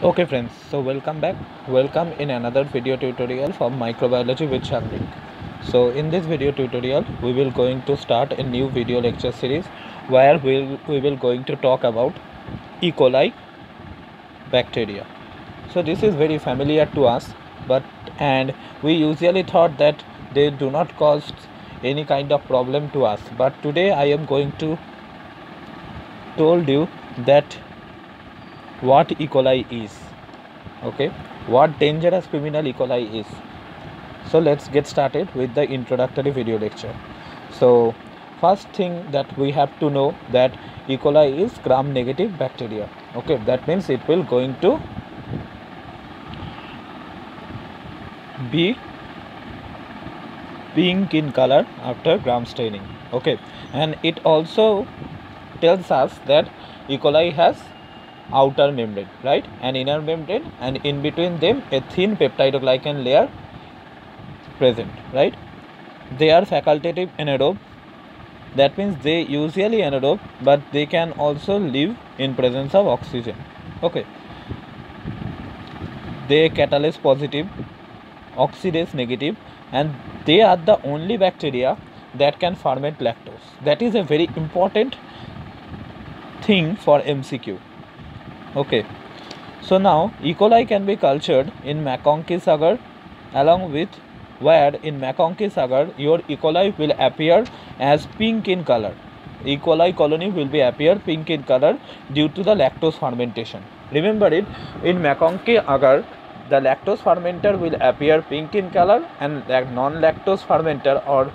Okay friends, so welcome back. Welcome in another video tutorial from microbiology with Chandrik. So in this video tutorial we will going to start a new video lecture series where we will going to talk about E. coli bacteria. So this is very familiar to us, but and we usually thought that they do not cause any kind of problem to us, but today I am going to told you that what E. coli is. Okay, what dangerous criminal E. coli is. So let's get started with the introductory video lecture. So first thing that we have to know that E. coli is gram negative bacteria. Okay, that means it will going to be pink in color after gram staining. Okay, and it also tells us that E. coli has outer membrane, right, and inner membrane, and in between them a thin peptidoglycan layer present, right. They are facultative anaerobe, that means they usually anaerobe, but they can also live in presence of oxygen. Okay, they catalase positive, oxidase negative, and they are the only bacteria that can ferment lactose. That is a very important thing for MCQ. Okay, so now E. coli can be cultured in McConkey's agar, along with where in McConkey's agar your E. coli will appear as pink in color. E. coli colony will be appear pink in color due to the lactose fermentation. Remember it, in McConkey agar the lactose fermenter will appear pink in color, and the non-lactose fermenter or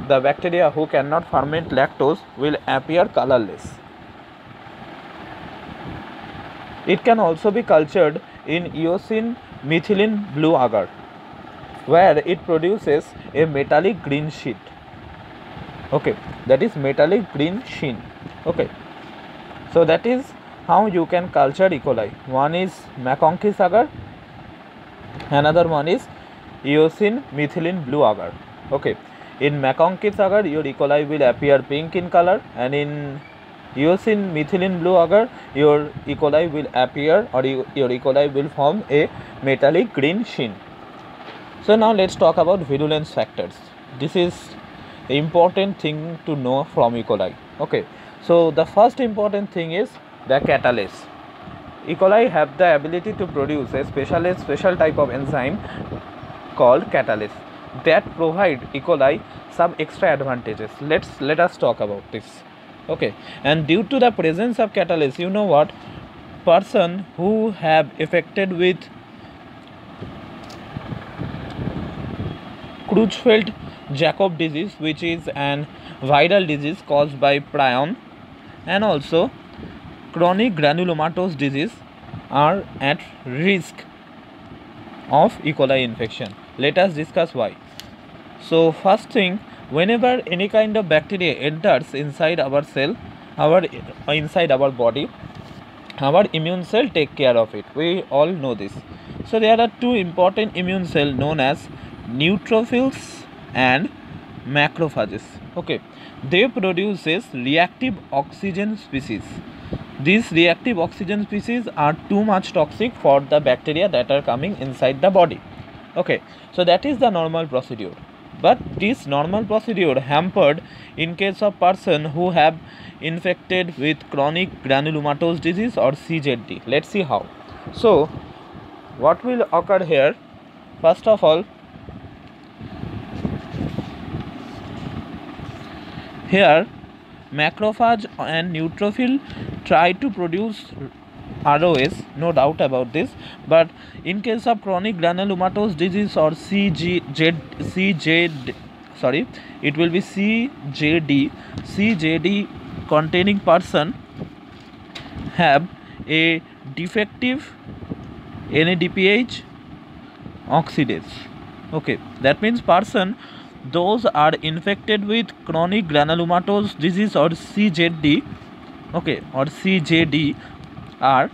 the bacteria who cannot ferment lactose will appear colorless. It can also be cultured in eosin methylene blue agar, where it produces a metallic green sheet. Okay, that is metallic green sheen. Okay, so that is how you can culture E. coli. One is McConkey's agar, another one is eosin methylene blue agar. Okay, in McConkey's agar your E. coli will appear pink in color, and in eosin methylene blue agar your E. coli will appear, or your E. coli will form a metallic green sheen. So now let's talk about virulence factors. This is the important thing to know from E. coli. Okay, so the first important thing is the catalase. E. coli have the ability to produce a special type of enzyme called catalase that provide E. coli some extra advantages. Let us talk about this. Okay, and due to the presence of catalase, you know what, person who have affected with Creutzfeldt-Jakob disease, which is an viral disease caused by prion, and also chronic granulomatous disease are at risk of E. coli infection. Let us discuss why. So first thing, whenever any kind of bacteria enters inside our cell, inside our body, our immune cell take care of it. We all know this. So there are two important immune cells known as neutrophils and macrophages. Okay, they produces reactive oxygen species. These reactive oxygen species are too much toxic for the bacteria that are coming inside the body. Okay, so that is the normal procedure, but this normal procedure hampered in case of person who have infected with chronic granulomatous disease or CZD. Let's see how. So what will occur here? First of all, here macrophage and neutrophil try to produce ROS, no doubt about this, but in case of chronic granulomatous disease or it will be CJD containing person have a defective NADPH oxidase. Okay, that means person those are infected with chronic granulomatous disease or CZD, okay, or CJD are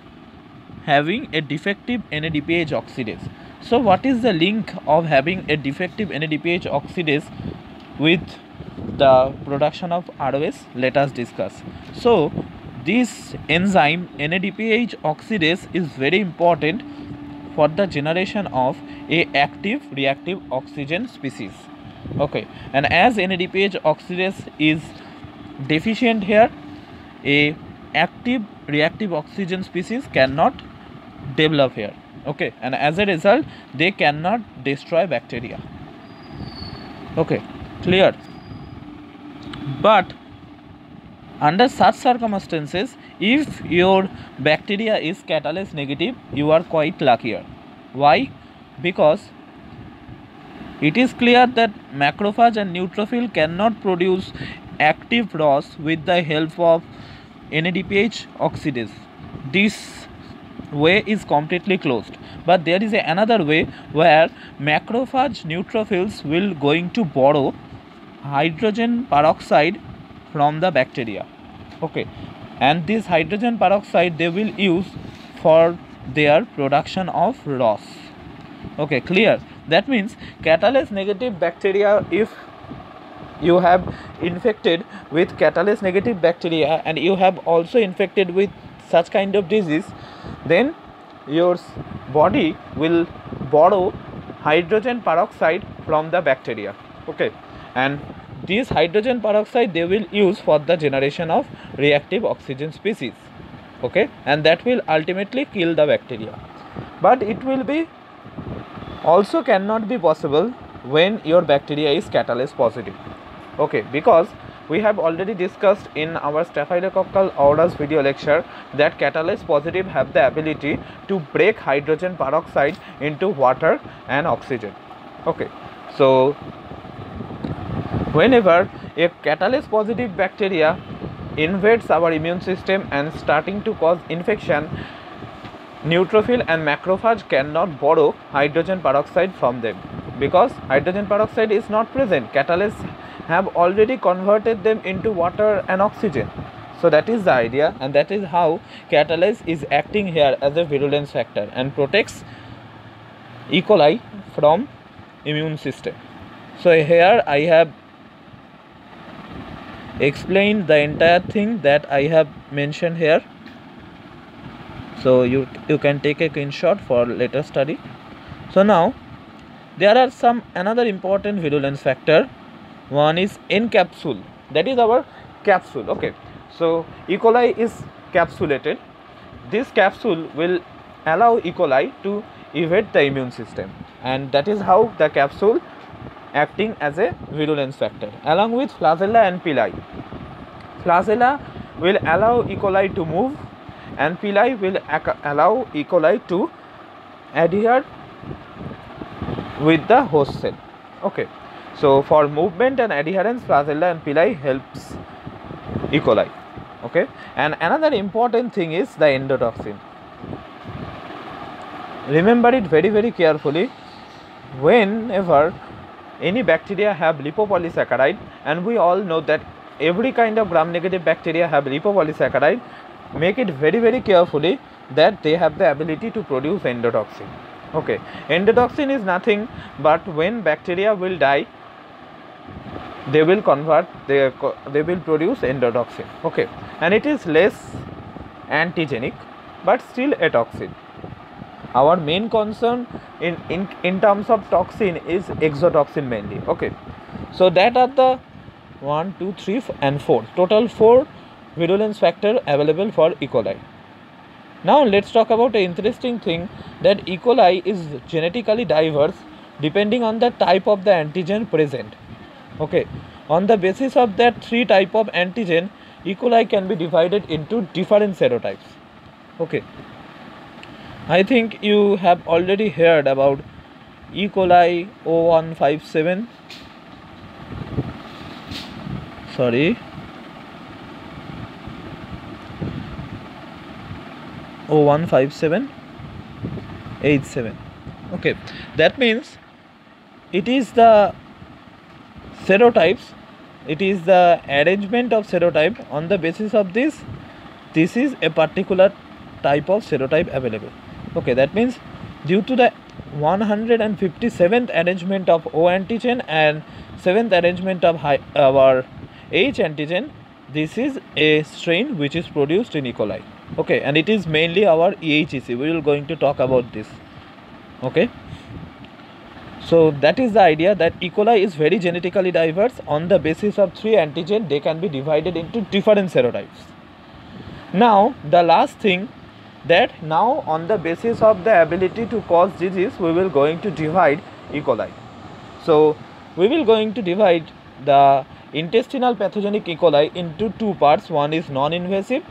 having a defective NADPH oxidase. So what is the link of having a defective NADPH oxidase with the production of ROS? Let us discuss. So This enzyme NADPH oxidase is very important for the generation of a active reactive oxygen species. Okay, and as NADPH oxidase is deficient here, a active reactive oxygen species cannot develop here. Okay, and as a result they cannot destroy bacteria. Okay, clear? But under such circumstances, if your bacteria is catalase negative, you are quite luckier. Why? Because it is clear that macrophage and neutrophil cannot produce active ROS with the help of NADPH oxidase. This way is completely closed. But there is another way where macrophage neutrophils will going to borrow hydrogen peroxide from the bacteria. Okay, and this hydrogen peroxide they will use for their production of ROS. Okay, clear? That means catalase negative bacteria, if you have infected with catalase negative bacteria and you have also infected with such kind of disease, then your body will borrow hydrogen peroxide from the bacteria. Okay, and this hydrogen peroxide they will use for the generation of reactive oxygen species. Okay, and that will ultimately kill the bacteria. But it will be also cannot be possible when your bacteria is catalase positive. Okay, because we have already discussed in our staphylococcal aureus video lecture that catalase positive have the ability to break hydrogen peroxide into water and oxygen. Okay, so whenever a catalase positive bacteria invades our immune system and starting to cause infection, neutrophil and macrophage cannot borrow hydrogen peroxide from them because hydrogen peroxide is not present. Catalase have already converted them into water and oxygen. So that is the idea, and that is how catalase is acting here as a virulence factor and protects E. coli from immune system. So here I have explained the entire thing that I have mentioned here. So you can take a screenshot for later study. So now there are some another important virulence factor. One is encapsule, that is our capsule. Okay, so E. coli is capsulated. This capsule will allow E. coli to evade the immune system, and that is how the capsule acting as a virulence factor along with flagella and pili. Flagella will allow E. coli to move and pili will allow E. coli to adhere with the host cell. Okay, so for movement and adherence, flagella and pili helps E. coli. Okay, and another important thing is the endotoxin. Remember it very carefully. Whenever any bacteria have lipopolysaccharide, and we all know that every kind of gram negative bacteria have lipopolysaccharide, make it very carefully that they have the ability to produce endotoxin. Okay, endotoxin is nothing but when bacteria will die, they will convert, they will produce endotoxin. Okay, and it is less antigenic but still a toxin. Our main concern in terms of toxin is exotoxin mainly. Okay, so that are the 1, 2, 3 and 4, total 4 virulence factor available for E. coli. Now let's talk about an interesting thing, that E. coli is genetically diverse depending on the type of the antigen present. Okay, on the basis of that 3 type of antigen, E. coli can be divided into different serotypes. Okay, I think you have already heard about E. coli 0157. Sorry, 015787. Okay, that means it is the serotypes, it is the arrangement of serotype. On the basis of this is a particular type of serotype available. Okay, that means due to the 157th arrangement of O antigen and 7th arrangement of our H antigen, this is a strain which is produced in E. coli. Okay, and it is mainly our EHEC. We will going to talk about this. Okay, so that is the idea, that E. coli is very genetically diverse. On the basis of 3 antigen, they can be divided into different serotypes. Now the last thing, that now on the basis of the ability to cause disease, we will going to divide E. coli. So we will going to divide the intestinal pathogenic E. coli into 2 parts. One is non-invasive,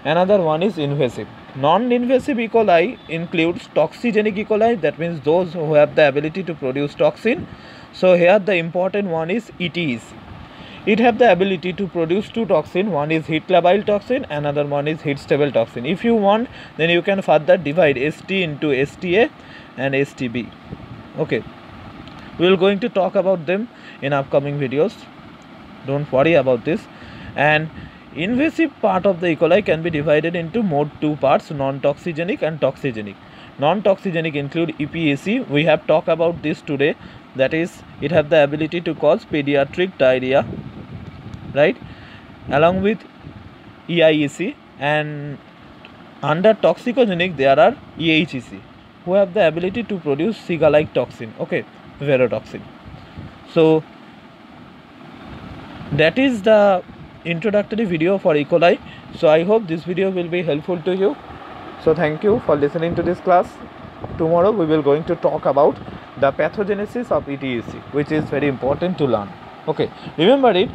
another one is invasive. Non-invasive E. coli includes toxigenic E. coli, that means those who have the ability to produce toxin. So here the important one is ETEC. It have the ability to produce 2 toxin. One is heat labile toxin, another one is heat stable toxin. If you want, then you can further divide ST into STA and STB. Okay, we will going to talk about them in upcoming videos. Don't worry about this. And invasive part of the E. coli can be divided into more 2 parts, non-toxigenic and toxigenic. Non-toxigenic include EPAC. We have talked about this today. That is, it have the ability to cause pediatric diarrhea, right, along with EIEC. And under toxicogenic there are EHEC, who have the ability to produce Siga-like toxin, okay, verotoxin. So that is the introductory video for E. coli. So I hope this video will be helpful to you. So thank you for listening to this class. Tomorrow we will going to talk about the pathogenesis of ETEC, which is very important to learn. Okay, remember it.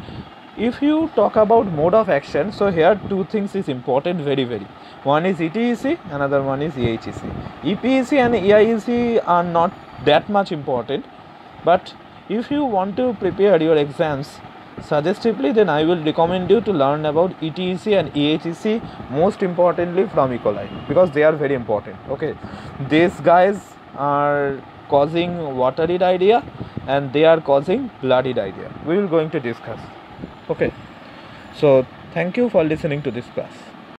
If you talk about mode of action, so here 2 things is important, very. One is ETEC, another one is EHEC. EPEC and EIEC are not that much important, but if you want to prepare your exams suggestively, then I will recommend you to learn about ETEC and EHEC, most importantly from E. coli, because they are very important. Okay, these guys are causing watery diarrhea and they are causing bloody diarrhea. We will going to discuss. Okay, so thank you for listening to this class.